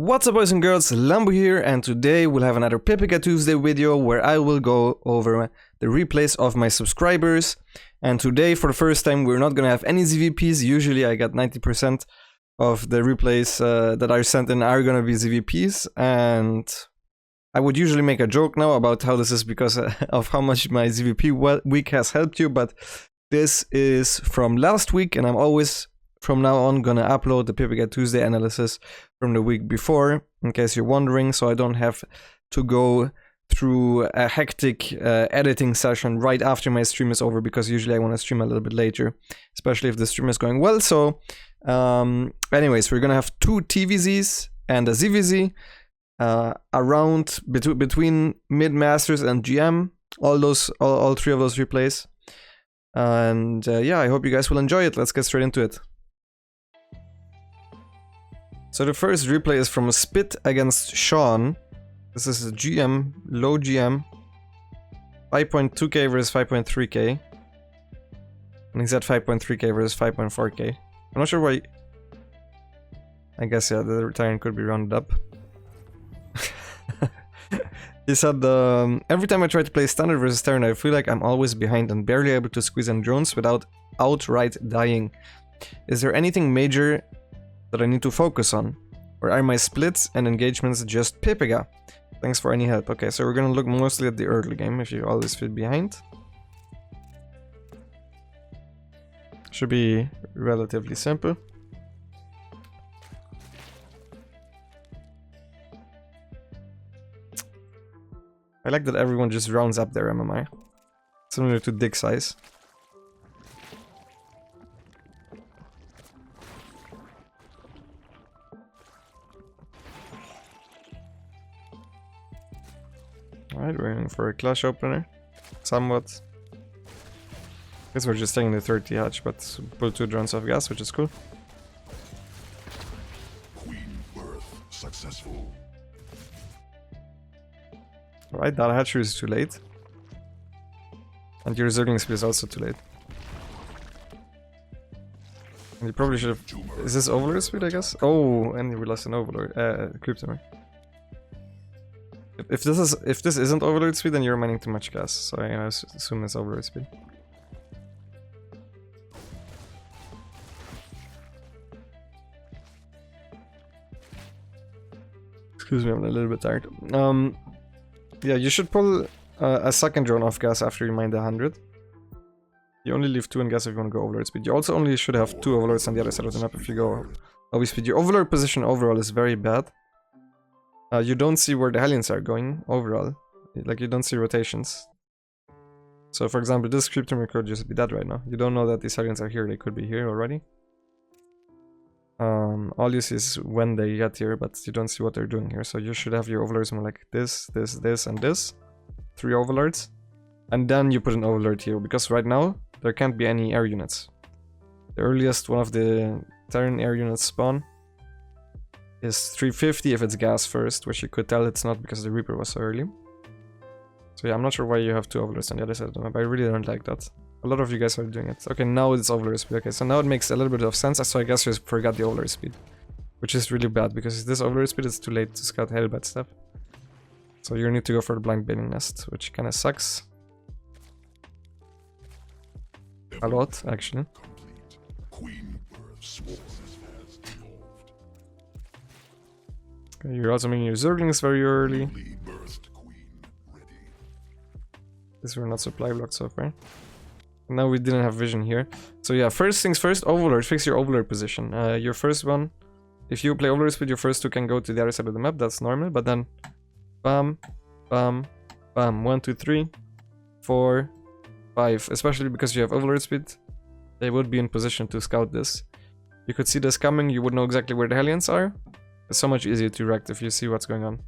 What's up, boys and girls, Lambo here, and today we'll have another Pepega Tuesday video where I will go over the replays of my subscribers. And today, for the first time, we're not gonna have any ZvPs. Usually I got 90% of the replays that are sent in are gonna be ZvPs, and I would usually make a joke now about how this is because of how much my ZvP week has helped you, but this is from last week, and I'm always from now on gonna upload the Pepega Tuesday analysis from the week before, in case you're wondering, so I don't have to go through a hectic editing session right after my stream is over, because usually I want to stream a little bit later, especially if the stream is going well. So anyways, we're gonna have two TvZs and a ZvZ around between mid-masters and GM, all three of those replays. And yeah, I hope you guys will enjoy it. Let's get straight into it. So the first replay is from a Spit against Sean. This is a GM, low GM, 5.2k versus 5.3k. And he's at 5.3k versus 5.4k. I'm not sure why. I guess, yeah, the retirement could be rounded up. He said, every time I try to play standard versus Terran, I feel like I'm always behind and barely able to squeeze in drones without outright dying. Is there anything major that I need to focus on? Or are my splits and engagements just Pepega? Thanks for any help. Okay, so we're gonna look mostly at the early game if you always feel behind. Should be relatively simple. I like that everyone just rounds up their MMI. Similar to dick size. Alright, we're aiming for a clash opener. Somewhat. Guess we're just taking the 30 hatch, but pull 2 drones off gas, which is cool. Queen birth successful. Alright, that hatchery is too late. And your Zergling speed is also too late. And you probably should have... Is this Overlord speed, I guess? Oh, and we lost an Overlord. Cryptomer. If this isn't Overlord speed, then you're mining too much gas. So I assume it's Overlord speed. Excuse me, I'm a little bit tired. Yeah, you should pull a second drone off gas after you mine the 100. You only leave 2 in gas if you want to go Overlord speed. You also only should have 2 Overlords on the other side of the map if you go OV speed. Your Overlord position overall is very bad. You don't see where the Hellions are going overall. Like, you don't see rotations. So, for example, this Cryptomer could just be dead right now. You don't know that these Hellions are here. They could be here already. All you see is when they get here, but you don't see what they're doing here. So you should have your Overlords more like this, this, this, and this. 3 Overlords. And then you put an Overlord here, because right now, there can't be any air units. The earliest one of the Terran air units spawn is 350 if it's gas first, which you could tell it's not because the Reaper was so early. So yeah, I'm not sure why you have 2 Overlords on the other side of the map. I really don't like that. A lot of you guys are doing it. Okay, now it's Overlord speed. Okay, so now it makes a little bit of sense. So I guess you forgot the Overlord speed, which is really bad, because this Overlord speed is too late to scout Hellbat stuff. So you need to go for the blind baiting nest, which kind of sucks. A lot, actually. Okay, you're also making your Zerglings very early. These were not supply blocked so far. Now we didn't have vision here. So yeah, first things first, Overlord. Fix your Overlord position. Your first one, if you play Overlord speed, your first 2 can go to the other side of the map. That's normal. But then, bam, bam, bam. 1, 2, 3, 4, 5. Especially because you have Overlord speed, they would be in position to scout this. You could see this coming. You would know exactly where the Hellions are. It's so much easier to react if you see what's going on.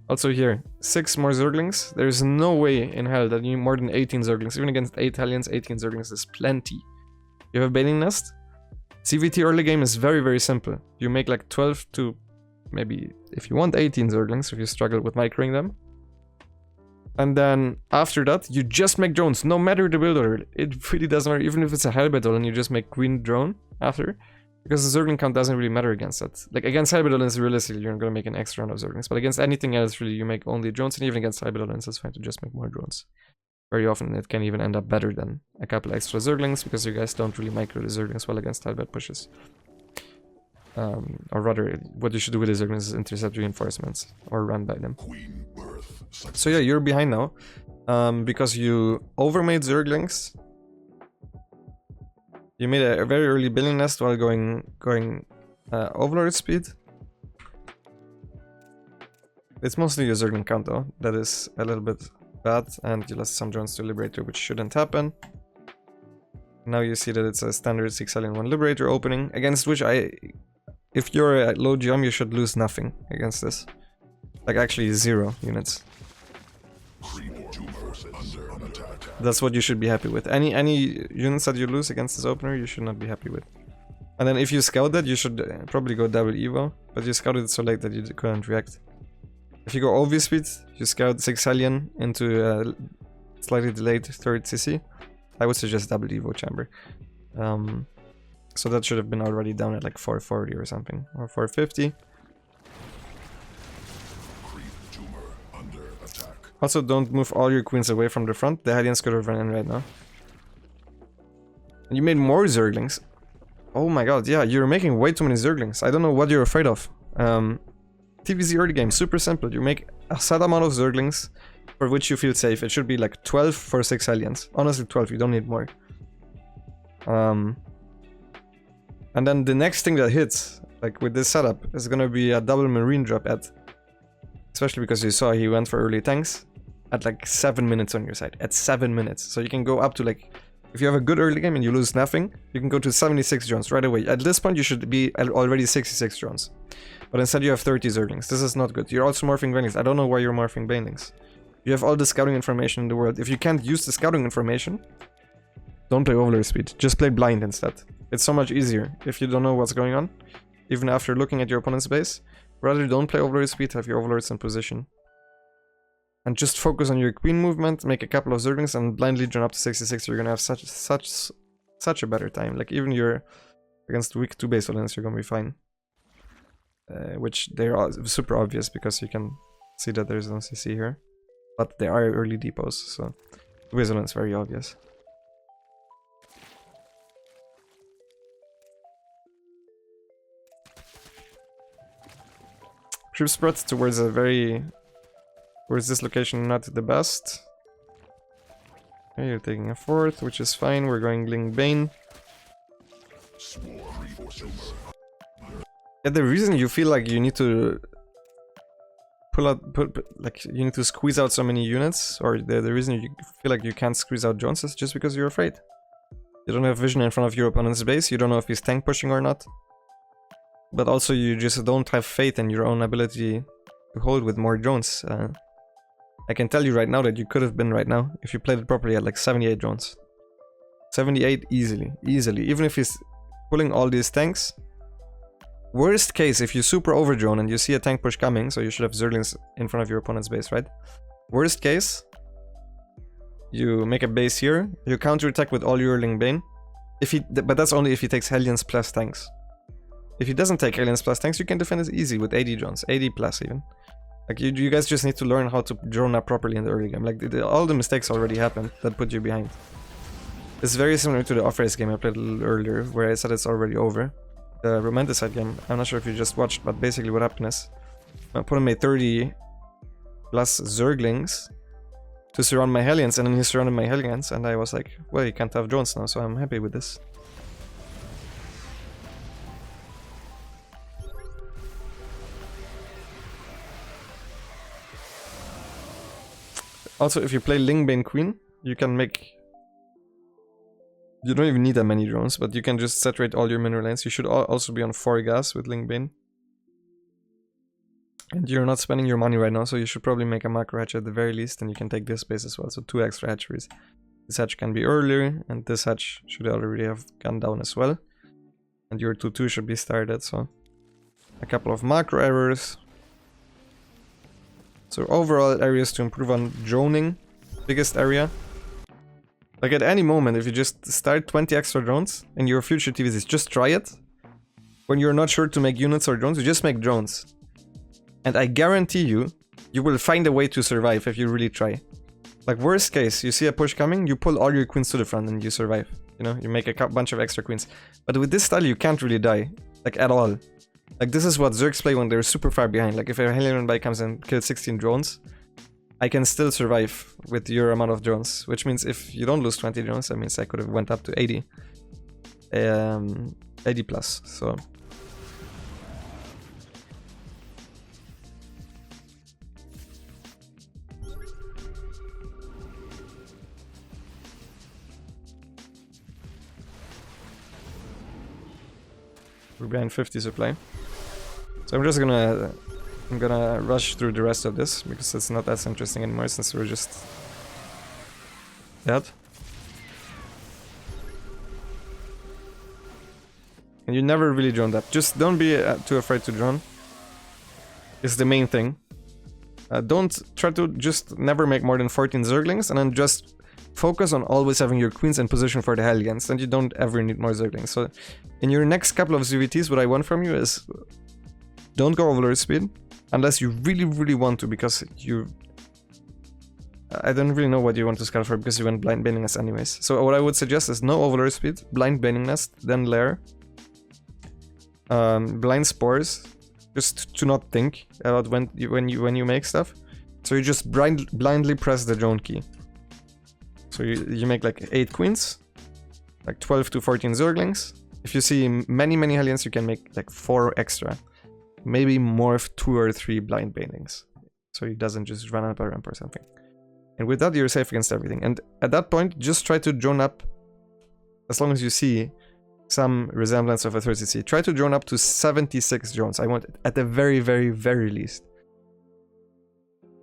Also here, 6 more Zerglings. There's no way in hell that you need more than 18 Zerglings. Even against 8 Hellions, 18 Zerglings is plenty. You have a baiting nest. ZvT early game is very, very simple. You make like 12 to maybe, if you want, 18 Zerglings, if you struggle with microing them. And then after that, you just make drones, no matter the build order. It really doesn't matter, even if it's a Hellbat and you just make Queen drone after. Because the Zergling count doesn't really matter against that. Like, against Hybridolins, realistically, you're gonna make an extra round of Zerglings. But against anything else, really, you make only drones. And even against Hybridolins, it's fine to just make more drones. Very often, it can even end up better than a couple extra Zerglings, because you guys don't really micro the Zerglings well against Hybrid pushes. Or rather, what you should do with the Zerglings is intercept reinforcements, or run by them. So yeah, you're behind now. Because you overmade Zerglings. You made a very early building nest while going overlord speed. It's mostly your Zergling count though, that is a little bit bad, and you lost some drones to Liberator, which shouldn't happen. Now you see that it's a standard 6 alien 1 Liberator opening, against which if you're at low GM, you should lose nothing against this. Like actually 0 units. That's what you should be happy with. Any units that you lose against this opener, you should not be happy with. And then if you scout that, you should probably go double evo, but you scouted it so late that you couldn't react. If you go OV speed, you scout 6 alien into a slightly delayed 3rd CC. I would suggest double evo chamber. So that should have been already down at like 440 or something, or 450. Also, don't move all your queens away from the front. The Hellions could have run in right now. And you made more Zerglings. Oh my god, yeah, you're making way too many Zerglings. I don't know what you're afraid of. TvZ early game, super simple. You make a set amount of Zerglings for which you feel safe. It should be like 12 for 6 Hellions. Honestly, 12, you don't need more. And then the next thing that hits, like with this setup, is gonna be a double Marine drop at... Especially because you saw he went for early tanks at like 7 minutes on your side. At 7 minutes. So you can go up to like... If you have a good early game and you lose nothing, you can go to 76 drones right away. At this point you should be already 66 drones. But instead you have 30 Zerglings. This is not good. You're also morphing Banelings. I don't know why you're morphing Banelings. You have all the scouting information in the world. If you can't use the scouting information, don't play Overlord Speed. Just play blind instead. It's so much easier if you don't know what's going on, even after looking at your opponent's base. Rather don't play Overlord Speed, have your Overlords in position. And just focus on your queen movement, make a couple of Zerglings, and blindly drone up to 66. You're gonna have such a better time. Like even you're against weak 2 base Olens, you're gonna be fine. Which they're super obvious because you can see that there's no CC here. But they are early depots, so 2 base Olens very obvious. Troop spread towards this location, not the best. Okay, you're taking a 4th, which is fine. We're going Ling Bane. Yeah, the reason you feel like you need to you need to squeeze out so many units, or the reason you feel like you can't squeeze out Jones is just because you're afraid. You don't have vision in front of your opponent's base. You don't know if he's tank pushing or not. But also you just don't have faith in your own ability to hold with more drones. I can tell you right now that you could have been right now if you played it properly at like 78 drones. 78 easily. Even if he's pulling all these tanks. Worst case, if you super over drone and you see a tank push coming, so you should have Zerglings in front of your opponent's base, right? Worst case, you make a base here, you counterattack with all your Ling Bane. But that's only if he takes Hellions plus tanks. If he doesn't take Aliens plus tanks, you can defend it easy with 80 drones, 80 plus even. Like you guys just need to learn how to drone up properly in the early game. Like all the mistakes already happened that put you behind. It's very similar to the off-race game I played a little earlier, where I said it's already over. The Romanticide game, I'm not sure if you just watched, but basically what happened is my opponent made 30 plus Zerglings to surround my Hellions, and then he surrounded my Hellions, and I was like, well, you can't have drones now, so I'm happy with this. Also, if you play Ling Bane Queen, you can make... You don't even need that many drones, but you can just saturate all your mineral lanes. You should also be on 4 gas with Ling Bane. And you're not spending your money right now, so you should probably make a macro hatch at the very least, and you can take this base as well. So 2 extra hatcheries. This hatch can be earlier, and this hatch should already have gone down as well. And your 2-2 should be started, so... A couple of macro errors. So overall areas to improve on droning, biggest area. Like at any moment, if you just start 20 extra drones in your future TvZs, just try it. when you're not sure to make units or drones, you just make drones. And I guarantee you, you will find a way to survive if you really try. Like worst case, you see a push coming, you pull all your queens to the front and you survive. You know, you make a bunch of extra queens. But with this style, you can't really die. Like at all. Like this is what Zergs play when they're super far behind. Like if a Hellion Bike comes and kills 16 drones, I can still survive with your amount of drones. Which means if you don't lose 20 drones, that means I could have went up to 80. 80 plus, so... We're behind 50 supply. So I'm gonna rush through the rest of this because it's not as interesting anymore since we're just dead. And you never really drone that. Just don't be too afraid to drone. It's the main thing. Don't try to just never make more than 14 Zerglings and then just focus on always having your queens in position for the Hellions, then you don't ever need more Zerglings. So in your next couple of ZvTs, what I want from you is don't go overlord speed unless you really, really want to, because you... I don't really know what you want to scout for because you went blind baiting us anyways. So what I would suggest is no overlord speed, blind baiting nest, then lair, blind spores, just to not think about when you make stuff. So you just blindly press the drone key. So you make like 8 queens, like 12 to 14 Zerglings. If you see many Hellions, you can make like 4 extra. Maybe morph 2 or 3 blind baitings. So he doesn't just run up a ramp or something. And with that, you're safe against everything. And at that point, just try to drone up, as long as you see some resemblance of a 30C. Try to drone up to 76 drones. I want it at the very, very, very least.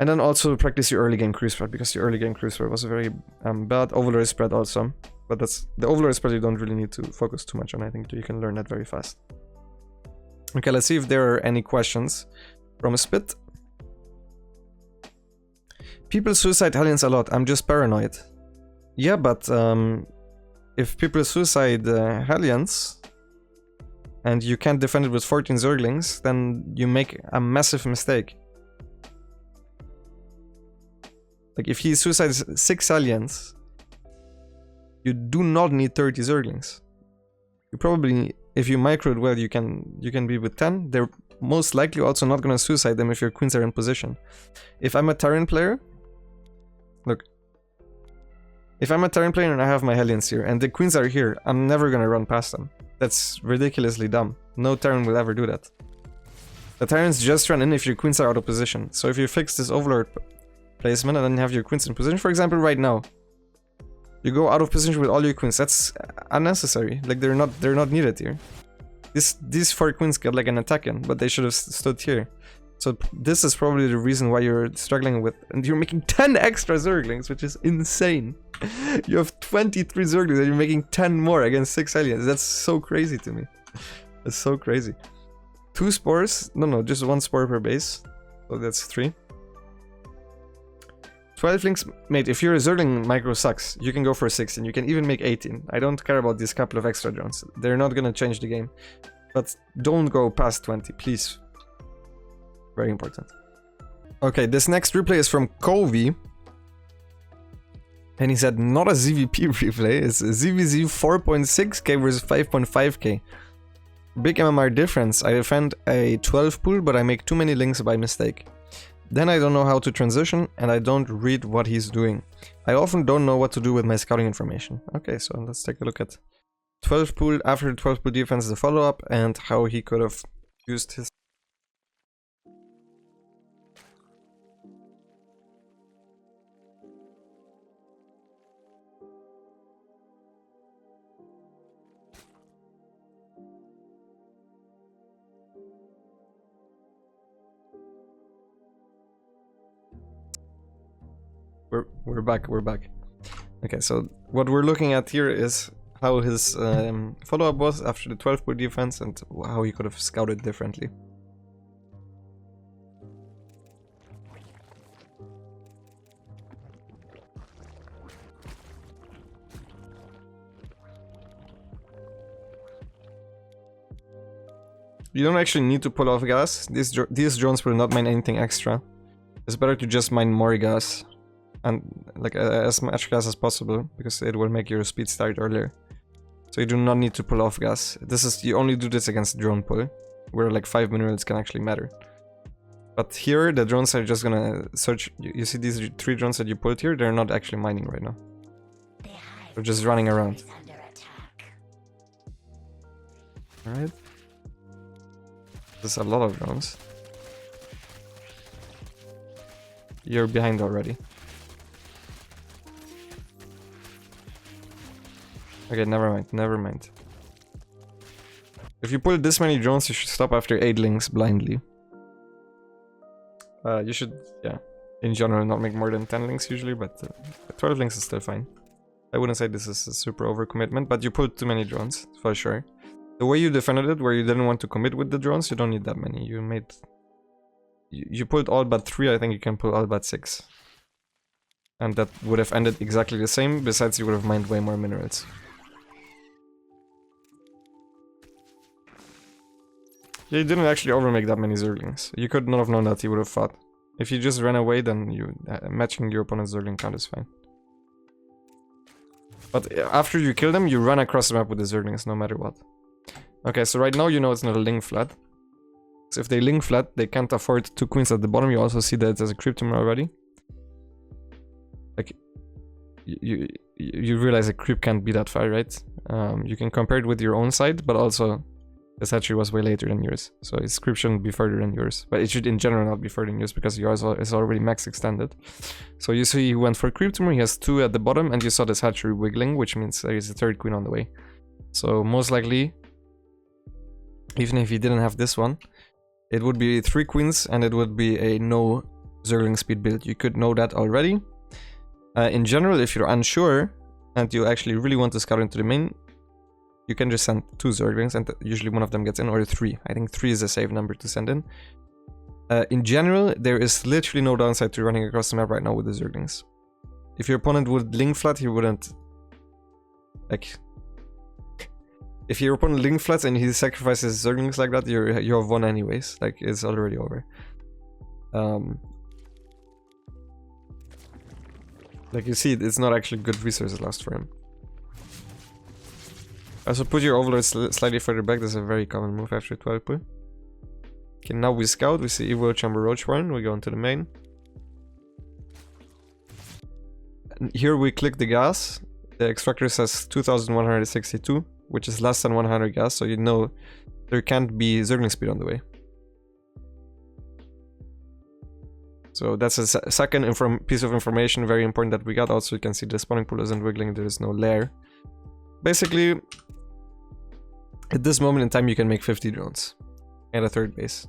And then also practice your early game crew spread, because your early game crew spread was a very bad overlord spread also. But that's the overlord spread you don't really need to focus too much on. I think you can learn that very fast. Okay, let's see if there are any questions from a spit. People suicide Hellions a lot. I'm just paranoid. Yeah, but if people suicide Hellions and you can't defend it with 14 Zerglings, then you make a massive mistake. Like if he suicides 6 Hellions, you do not need 30 Zerglings. You probably, if you micro it well, you can be with 10. They're most likely also not gonna suicide them if your queens are in position. If I'm a Terran player, look. If I'm a Terran player and I have my Hellions here and the queens are here, I'm never gonna run past them. That's ridiculously dumb. No Terran will ever do that. The Terrans just run in if your queens are out of position. So if you fix this overlord placement and then have your queens in position, for example right now, you go out of position with all your queens, that's unnecessary. Like they're not needed here. These 4 queens get like an attack in, but they should have stood here. So this is probably the reason why you're struggling with, and you're making 10 extra Zerglings, which is insane. You have 23 Zerglings and you're making 10 more against 6 Hellions. That's so crazy to me. That's so crazy. 2 spores, no, just 1 spore per base. So that's 3. 12 links, mate, if your Zergling micro sucks, you can go for 16, you can even make 18. I don't care about these couple of extra drones. They're not gonna change the game. But don't go past 20, please. Very important. Okay, this next replay is from Covey. And he said, not a ZvP replay, it's a ZvZ 4.6k versus 5.5k. Big MMR difference. I defend a 12 pool, but I make too many links by mistake. Then I don't know how to transition, and I don't read what he's doing. I often don't know what to do with my scouting information. Okay, so let's take a look at 12 pool, after 12 pool defense, the follow-up, and how he could have used his... We're back. Okay, so what we're looking at here is how his follow-up was after the 12 pool defense and how he could have scouted differently. You don't actually need to pull off gas. These drones will not mine anything extra. It's better to just mine more gas. And like as much gas as possible, because it will make your speed start earlier. So you do not need to pull off gas. You only do this against drone pull, where like 5 minerals can actually matter. But here, the drones are just gonna search. You see these 3 drones that you pulled here? They're not actually mining right now. They're just running around. Alright. There's a lot of drones. You're behind already. Okay, never mind, never mind. If you pull this many drones, you should stop after 8 links blindly. You should, yeah, in general, not make more than 10 links usually, but 12 links is still fine. I wouldn't say this is a super overcommitment, but you pulled too many drones, for sure. The way you defended it, where you didn't want to commit with the drones, you don't need that many. You pulled all but 3, I think you can pull all but 6. And that would have ended exactly the same, besides you would have mined way more minerals. Yeah, you didn't actually overmake that many Zerglings. You could not have known that he would have fought. If you just ran away, then matching your opponent's Zergling count is fine. But after you kill them, you run across the map with the Zerglings, no matter what. Okay, so right now you know it's not a link flat. So if they link flat, they can't afford 2 queens at the bottom. You also see that there's a Cryptomir already. Like, you realize a creep can't be that far, right? You can compare it with your own side, but also this hatchery was way later than yours. So its creep shouldn't be further than yours. But it should in general not be further than yours, because yours is already max extended. So you see he went for Cryptomir, he has 2 at the bottom, and you saw this hatchery wiggling, which means there is a 3rd queen on the way. So most likely, even if he didn't have this one, it would be 3 queens and it would be a no Zergling speed build. You could know that already. In general, if you're unsure and you actually really want to scout into the main, you can just send 2 Zerglings and usually one of them gets in, or 3. I think 3 is a safe number to send in. In general, there is literally no downside to running across the map right now with the Zerglings. If your opponent would link flat, he wouldn't... Like... If your opponent link flats and he sacrifices Zerglings like that, you have won anyways. Like, it's already over. Like you see, it's not actually good resources lost for him. Also put your overlord slightly further back. That's a very common move after 12 pull. Okay, now we scout. We see Evo Chamber Roach Warren. We go into the main. And here we click the gas. The extractor says 2162. Which is less than 100 gas, so you know there can't be Zergling speed on the way. So that's a second piece of information, very important that we got. Also, you can see the spawning pool isn't wiggling, there is no lair. Basically, at this moment in time, you can make 50 drones and a 3rd base.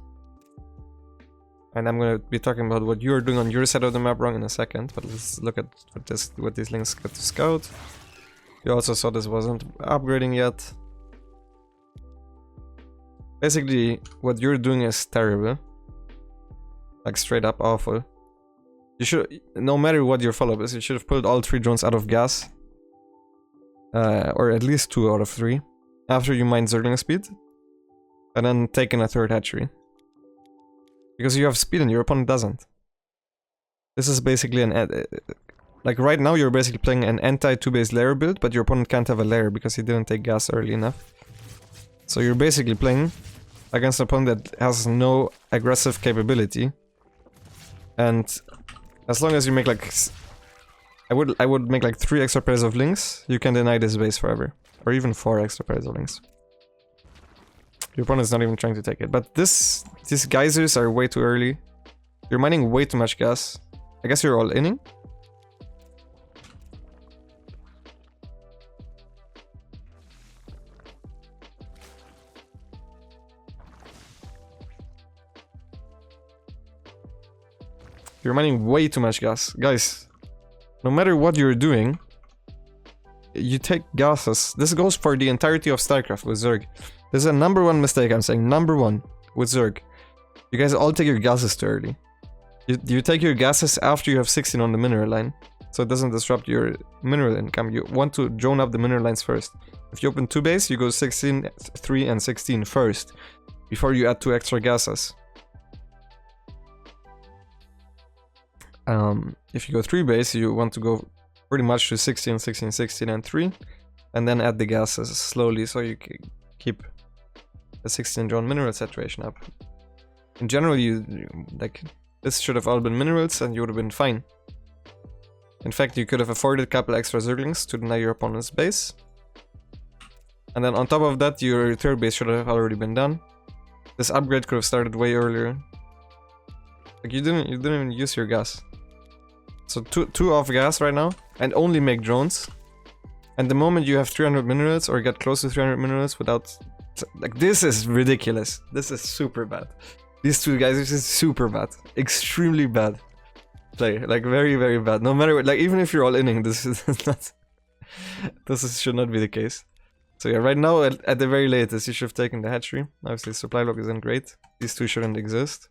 And I'm gonna be talking about what you're doing on your side of the map wrong in a second, but let's look at what these links got to scout. You also saw this wasn't upgrading yet. Basically, what you're doing is terrible. Like, straight up awful. You should, no matter what your follow-up is, you should have pulled all 3 drones out of gas. Or at least 2 out of 3. After you mine Zergling speed. And then taken a 3rd hatchery. Because you have speed and your opponent doesn't. This is basically an... Like right now you're basically playing an anti-2-base lair build, but your opponent can't have a lair because he didn't take gas early enough. So you're basically playing against an opponent that has no aggressive capability. And as long as you make like... I would make like 3 extra pairs of links, you can deny this base forever. Or even 4 extra pairs of links. Your opponent's not even trying to take it. But these geysers are way too early. You're mining way too much gas. I guess you're all inning. You're mining way too much gas. Guys, no matter what you're doing, you take gases. This goes for the entirety of StarCraft with Zerg. This is a #1 mistake, I'm saying #1 with Zerg. You guys all take your gases too early. You take your gases after you have 16 on the mineral line, so it doesn't disrupt your mineral income. You want to drone up the mineral lines first. If you open 2 base, you go 16, 3 and 16 first. before you add 2 extra gases. If you go 3 base, you want to go pretty much to 16, 16, 16, and 3, and then add the gases slowly so you can keep the 16 drone mineral saturation up. In general, like this should have all been minerals and you would have been fine. In fact, you could have afforded a couple extra zerglings to deny your opponent's base. And then on top of that, your 3rd base should have already been done. This upgrade could have started way earlier. Like you didn't even use your gas. So 2 off gas right now, and only make drones. And the moment you have 300 minerals or get close to 300 minerals without... Like, this is ridiculous. This is super bad. These 2 guys, this is super bad. Extremely bad play. Like, very, very bad. No matter what, like, even if you're all inning, this is not... should not be the case. So yeah, right now, at the very latest, you should have taken the hatchery. Obviously, supply block isn't great. These 2 shouldn't exist.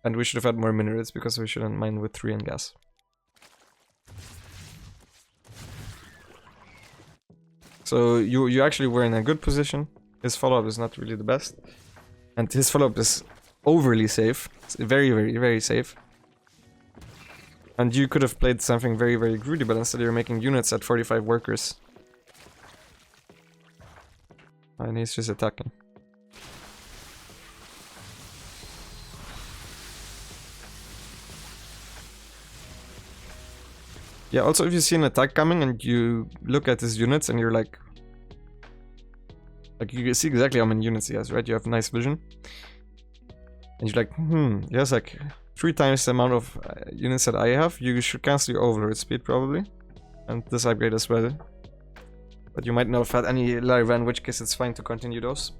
And we should have had more minerals because we shouldn't mine with 3 and gas. So you actually were in a good position. His follow-up is not really the best. And his follow-up is overly safe. It's very, very, very safe. And you could have played something very, very greedy, but instead you're making units at 45 workers. And he's just attacking. Yeah, also if you see an attack coming and you look at his units and you're like you see exactly how many units he has, right? You have nice vision. And you're like, he has like 3 times the amount of units that I have. You should cancel your overload speed probably. And this upgrade as well. But you might not have had any larvae, in which case it's fine to continue those.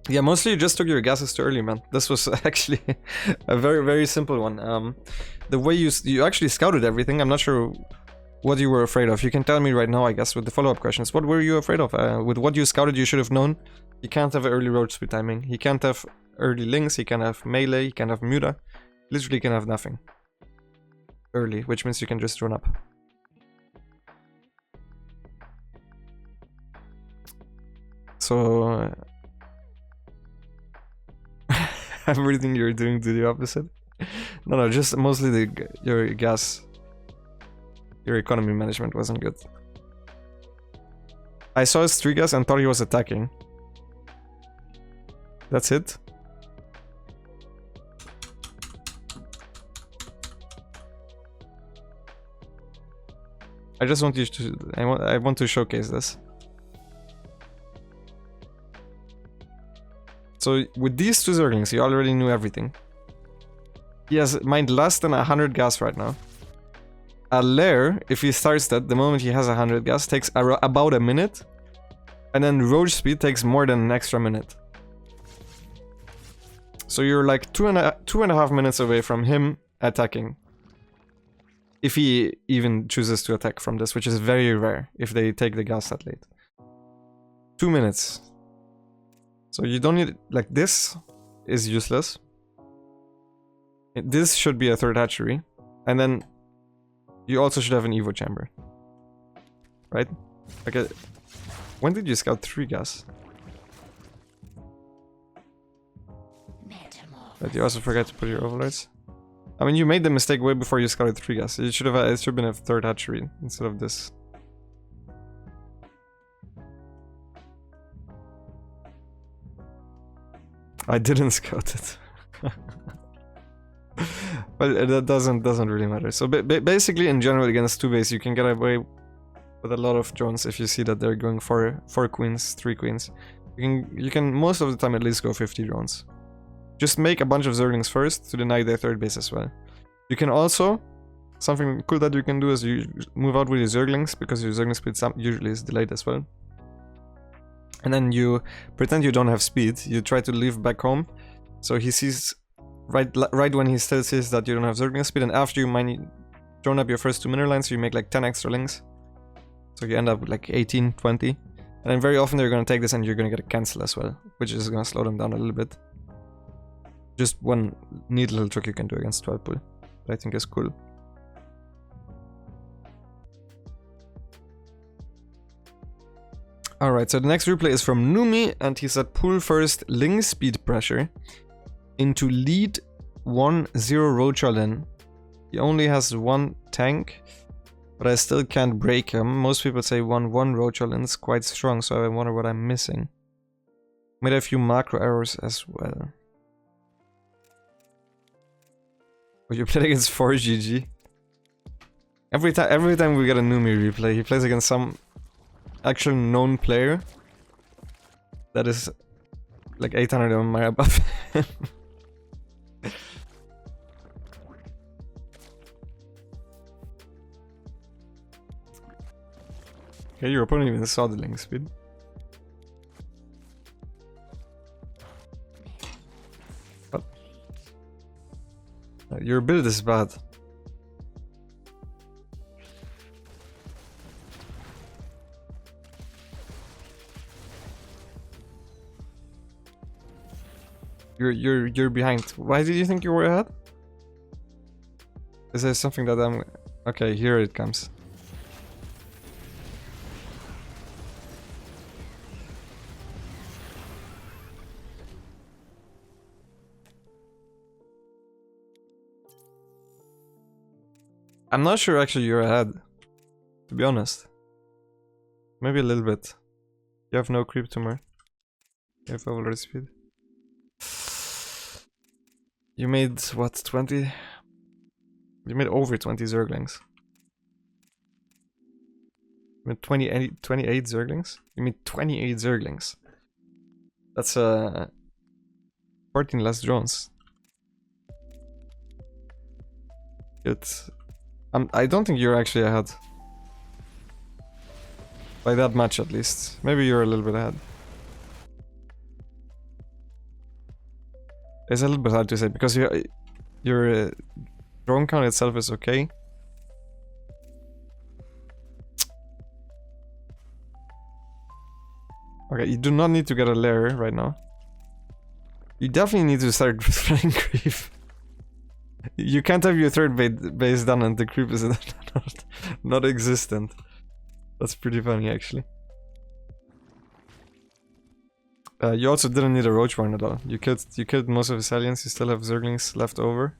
Yeah, mostly you just took your gases too early, man. This was actually a very, very simple one. The way you actually scouted everything, I'm not sure what you were afraid of. You can tell me right now, I guess, with the follow-up questions. What were you afraid of? With what you scouted, you should have known. He can't have early road speed timing. He can't have early links. He can have melee. He can have muta. Literally can have nothing early, which means you can just run up. So... everything you're doing to the opposite. No, just mostly your gas, your economy management wasn't good. I saw his 3 gas and thought he was attacking. That's it. I just want you to. I want to showcase this. So with these 2 zerglings, he already knew everything. He has mined less than 100 gas right now. A lair, if he starts that, the moment he has 100 gas, takes about a minute. And then roach speed takes more than an extra minute. So you're like 2.5 minutes away from him attacking. If he even chooses to attack from this, which is very rare if they take the gas that late. 2 minutes. So you don't need, like, this is useless. This should be a 3rd hatchery. And then you also should have an Evo chamber. Right? Okay. When did you scout 3 gas? But you also forgot to put your overloads. I mean, you made the mistake way before you scouted 3 gas. It should have been a 3rd hatchery instead of this. I didn't scout it. But that doesn't really matter. So basically, in general, against 2 base, you can get away with a lot of drones if you see that they're going for 4 queens, 3 queens. You can most of the time at least go 50 drones. Just make a bunch of zerglings first to deny their 3rd base as well. You can also, something cool that you can do is you move out with your zerglings, because your zergling speed usually is delayed as well. And then you pretend you don't have speed. You try to leave back home, so he sees right when he still sees that you don't have zergling speed. And after you drone up your first 2 mineral lines, you make like 10 extra links. So you end up with like 18, 20. And then very often they're gonna take this and you're gonna get a cancel as well, which is gonna slow them down a little bit. Just one neat little trick you can do against 12 pool that I think is cool. Alright, so the next replay is from Numi, and he said pull first Ling speed pressure into lead 1-0 Roachalin. He only has one tank, but I still can't break him. Most people say 1-1 Roachalin is quite strong, so I wonder what I'm missing. Made a few macro errors as well. Oh, you played against 4GG? Every time we get a Numi replay, he plays against some actual known player that is like 800 MMR above him. Okay, your opponent even saw the link speed. But your build is bad. You're behind. Why did you think you were ahead? Is there something that I'm... Okay, here it comes. I'm not sure actually you're ahead, to be honest. Maybe a little bit. You have no creep tumor. You have overload speed. You made what, 20? You made over 20 Zerglings. You made 28 Zerglings? You made 28 Zerglings. That's 14 less drones. I don't think you're actually ahead. By that much at least. Maybe you're a little bit ahead. It's a little bit hard to say because your drone count itself is okay. Okay, you do not need to get a lair right now. You definitely need to start playing creep. You can't have your third base done and the creep is not existent. That's pretty funny actually. You also didn't need a roach warren at all. You killed most of his aliens, you still have Zerglings left over.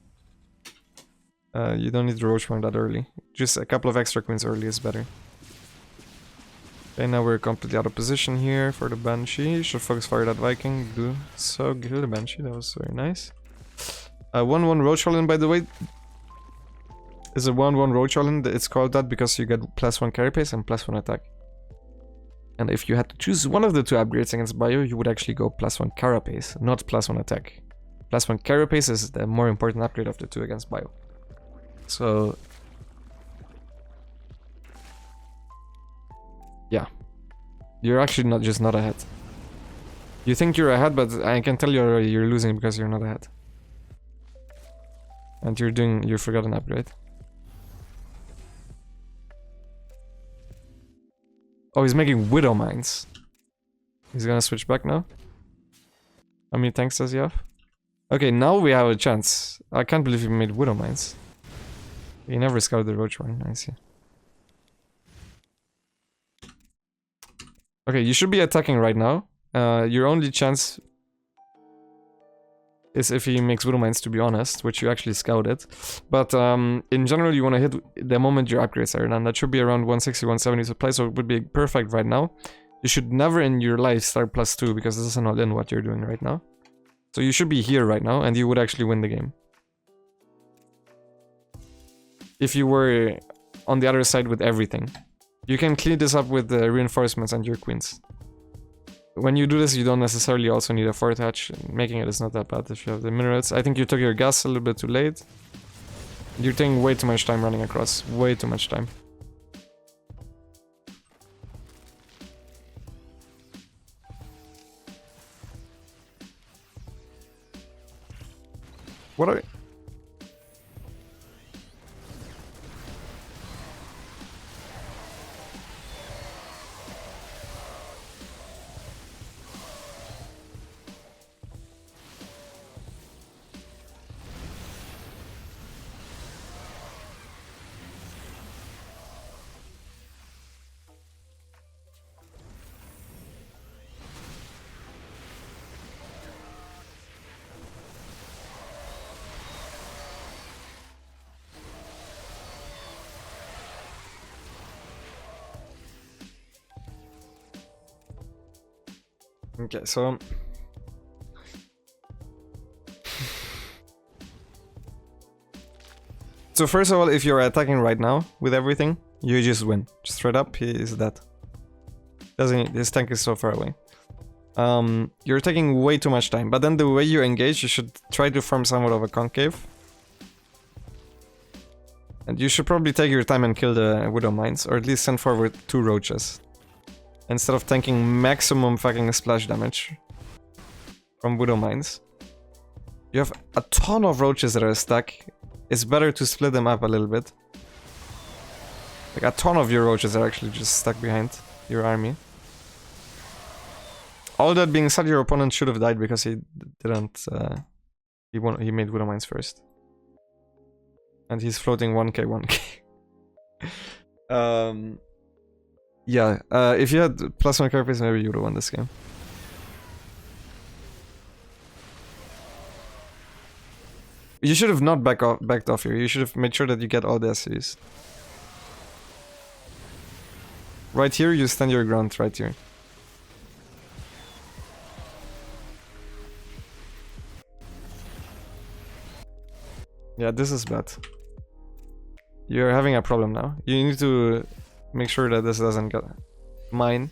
You don't need the roach warren that early. Just a couple of extra queens early is better. Okay, now we're completely out of position here for the Banshee. Should focus fire that Viking. Do so, kill the Banshee, that was very nice. 1-1 Roachalin, by the way, is a 1-1 Roachalin. It's called that because you get +1 carapace and +1 attack. And if you had to choose one of the two upgrades against Bio, you would actually go +1 carapace, not +1 attack. +1 carapace is the more important upgrade of the two against Bio. So... yeah. You're actually not ahead. You think you're ahead, but I can tell you already you're losing because you're not ahead. And you forgot an upgrade. Oh, he's making Widow Mines. He's gonna switch back now. How many tanks does he have? Okay, now we have a chance. I can't believe he made Widow Mines. He never scouted the roach one, I see. Okay, you should be attacking right now. Your only chance is if he makes Widow Mines, to be honest, which you actually scouted. But in general, you want to hit the moment your upgrades are done. That should be around 160, 170 supply, so it would be perfect right now. You should never in your life start +2, because this is an all-in what you're doing right now. So you should be here right now, and you would actually win the game. If you were on the other side with everything. You can clean this up with the reinforcements and your queens. When you do this, you don't necessarily also need a 4th hatch. Making it is not that bad if you have the minerals. I think you took your gas a little bit too late. You're taking way too much time running across. Way too much time. What are... Okay, so... So first of all, if you're attacking right now with everything, you just win. Just straight up, he is dead. His tank is so far away. You're taking way too much time, but then the way you engage, you should try to form somewhat of a concave. And you should probably take your time and kill the Widow Mines, or at least send forward 2 roaches. Instead of tanking maximum fucking splash damage from Widow Mines. You have a ton of roaches that are stuck. It's better to split them up a little bit. Like a ton of your roaches are actually just stuck behind your army. All that being said, your opponent should have died because he didn't... he made Widow Mines first. And he's floating 1k, 1k. Yeah, if you had +1 carapace, maybe you would have won this game. You should have not backed off here. You should have made sure that you get all the SCs. Right here, you stand your ground right here. Yeah, this is bad. You're having a problem now. You need to make sure that this doesn't get mine.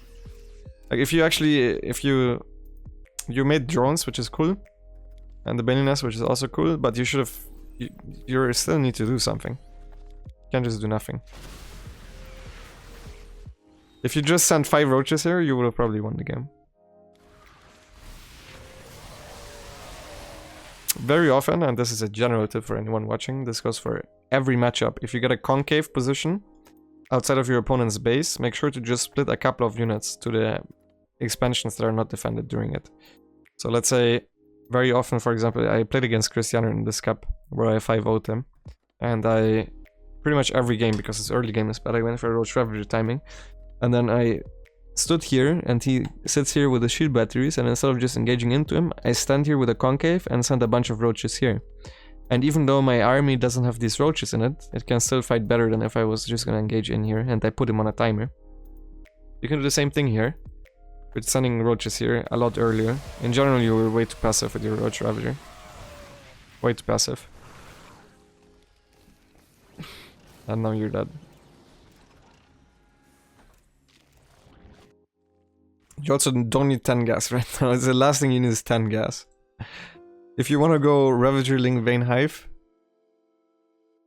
Like if you actually, you made drones, which is cool, and the Baneliness, which is also cool, but you should have, you still need to do something. You can't just do nothing. If you just sent 5 roaches here, you would have probably won the game. Very often, and this is a general tip for anyone watching, this goes for every matchup. If you get a concave position outside of your opponent's base, make sure to just split a couple of units to the expansions that are not defended during it. So let's say, very often, for example, I played against Cristiano in this cup, where I 5-0'd him. And I, pretty much every game, because it's early game is bad, I went for Roach timing. And then I stood here, and he sits here with the shield batteries, and instead of just engaging into him, I stand here with a concave and send a bunch of roaches here. And even though my army doesn't have these roaches in it, it can still fight better than if I was just gonna engage in here, and I put him on a timer. You can do the same thing here, with sending roaches here a lot earlier. In general, you were way too passive with your Roach Ravager. Way too passive. And now you're dead. You also don't need 10 gas right now. The last thing you need is 10 gas. If you want to go Ravager Link Vein Hive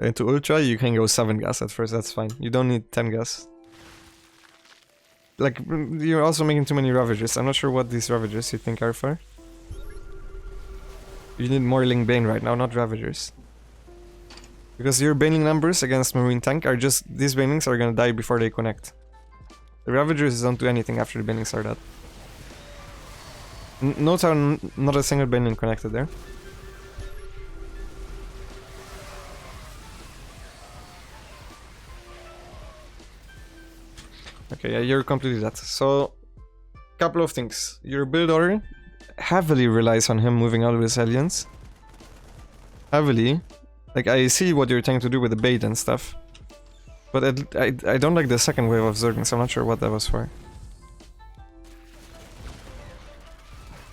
into Ultra, you can go 7 gas at first, that's fine. You don't need 10 gas. Like, you're also making too many Ravagers. I'm not sure what these Ravagers you think are for. You need more Link Bane right now, not Ravagers. Because your Baneling numbers against Marine Tank are just... These Banelings are gonna die before they connect. The Ravagers don't do anything after the Banelings are dead. Note how not a single Baneling connected there. Okay, yeah, you're completely dead. So, couple of things. Your build order heavily relies on him moving out of his aliens. Heavily. Like, I see what you're trying to do with the bait and stuff. But I don't like the second wave of Zerglings, I'm not sure what that was for.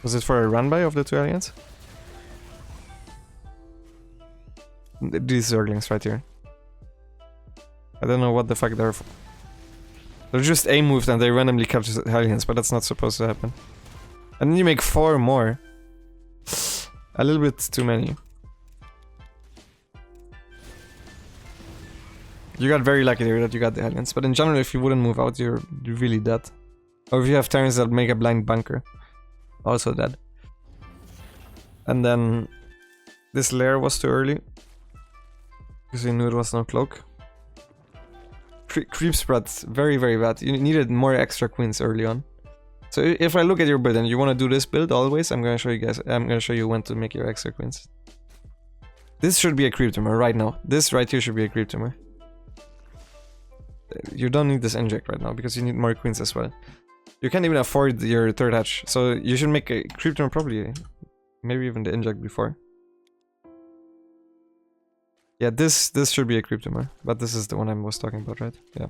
Was it for a run-by of the 2 aliens? These Zerglings right here. I don't know what the fuck they're for. They're just A-moved and they randomly capture aliens, but that's not supposed to happen. And then you make 4 more. A little bit too many. You got very lucky there that you got the aliens, but in general, if you wouldn't move out, you're really dead. Or if you have turns that make a blind bunker, also dead. And then this lair was too early, because you knew it was no cloak. Creep spread, very bad. You needed more extra queens early on. So if I look at your build and you want to do this build always, I'm gonna show you guys. I'm gonna show you when to make your extra queens. This should be a creep tumor right now. This right here should be a creep tumor. You don't need this inject right now because you need more queens as well. You can't even afford your 3rd hatch, so you should make a creep tumor probably, maybe even the inject before. Yeah, this should be a creep tumor, but this is the one I was talking about, right? Yeah,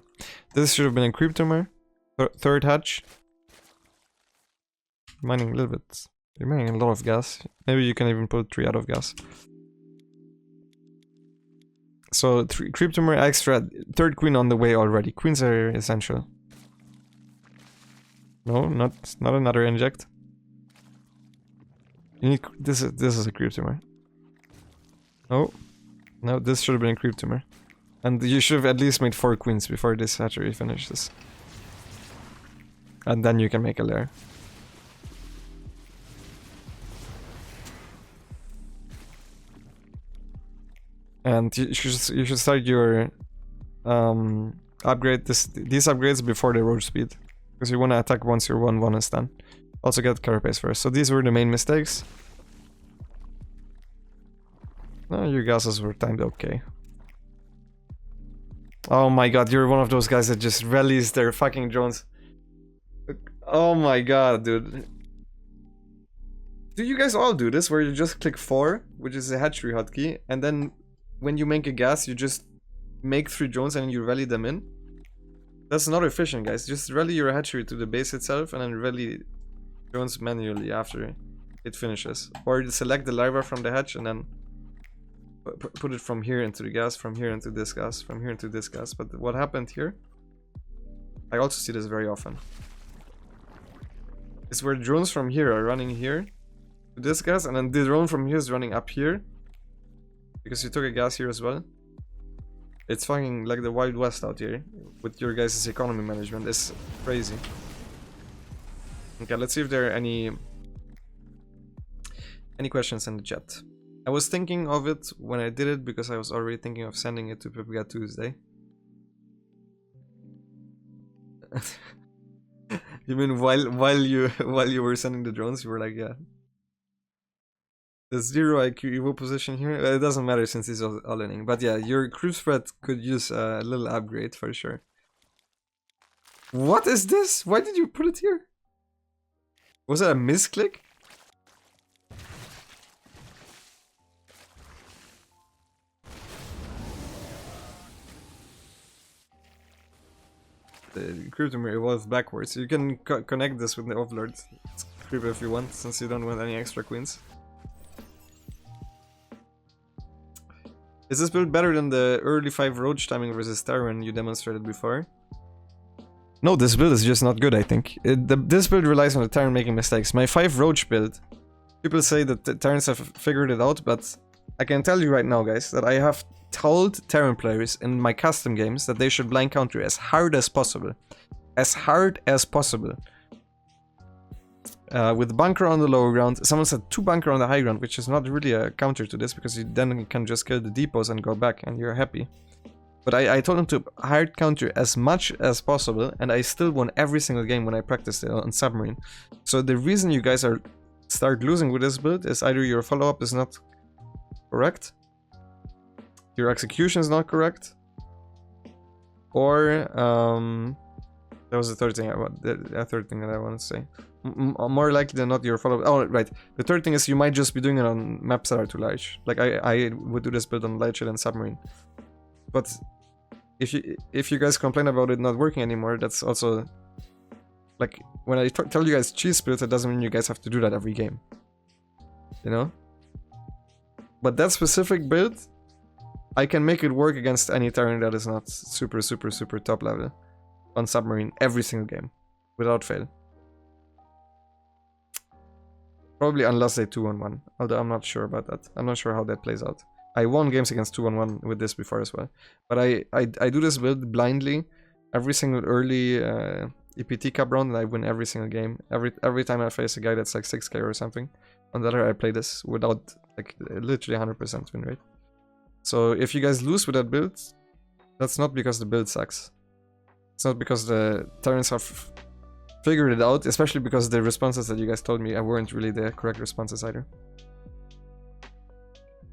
this should have been a creep tumor, 3rd hatch, mining a little bit. You're mining a lot of gas. Maybe you can even put 3 out of gas. So 3 creep tumor extra, 3rd queen on the way already. Queens are essential. No, not another inject. You need this is a creep tumor. No, this should have been a creep tumor. And you should have at least made 4 queens before this hatchery finishes. And then you can make a lair. And you should start your upgrade these upgrades before the roach speed, because you want to attack once your 1/1 is done. Also get carapace first. So these were the main mistakes. Your gases were timed okay. Oh my god, you're one of those guys that just release their fucking drones. Oh my god, dude. Do you guys all do this, where you just click 4, which is a hatchery hotkey, and then when you make a gas, you just make 3 drones and you rally them in? That's not efficient, guys. Just rally your hatchery to the base itself and then rally drones manually after it finishes. Or select the larva from the hatch and then put it from here into the gas, from here into this gas, from here into this gas. But what happened here, I also see this very often, is where drones from here are running here to this gas, and then the drone from here is running up here because you took a gas here as well. It's fucking like the Wild West out here with your guys' economy management. It's crazy. Okay, let's see if there are any questions in the chat. I was thinking of it when I did it because I was already thinking of sending it to Pepega Tuesday. You mean while you were sending the drones, you were like, yeah. The 0 IQ Evo position here, it doesn't matter since he's all inning. But yeah, your crew spread could use a little upgrade for sure. What is this? Why did you put it here? Was that a misclick? The crew tumor evolved backwards. You can connect this with the overlord. It's creep if you want, since you don't want any extra queens. Is this build better than the early 5 roach timing versus Terran you demonstrated before? No, this build is just not good, I think. This build relies on the Terran making mistakes. My 5 roach build, people say that the Terrans have figured it out, but I can tell you right now, guys, that I have told Terran players in my custom games that they should blind counter as hard as possible. As hard as possible. With bunker on the lower ground, someone said 2 bunker on the high ground, which is not really a counter to this, because you then can just kill the depots and go back and you're happy. But I told them to hard counter as much as possible, and I still won every single game when I practiced it on Submarine. So the reason you guys start losing with this build is either your follow-up is not correct, your execution is not correct, or that was the third thing that I want to say. More likely than not, your follow-up. Oh, right. The third thing is you might just be doing it on maps that are too large. Like I would do this build on Light Shield and Submarine. But if you guys complain about it not working anymore, that's also like when I tell you guys cheese builds, it doesn't mean you guys have to do that every game. You know? But that specific build, I can make it work against any Terran that is not super top level on Submarine every single game without fail. Probably unless they 2-on-1, although I'm not sure about that. I'm not sure how that plays out. I won games against 2-on-1 with this before as well. But I do this build blindly every single early EPT Cup round, and I win every single game. Every time I face a guy that's like 6k or something. On the other, I play this without like literally 100% win rate. So if you guys lose with that build, that's not because the build sucks. It's not because the Terrans have figured it out, especially because the responses that you guys told me weren't really the correct responses either.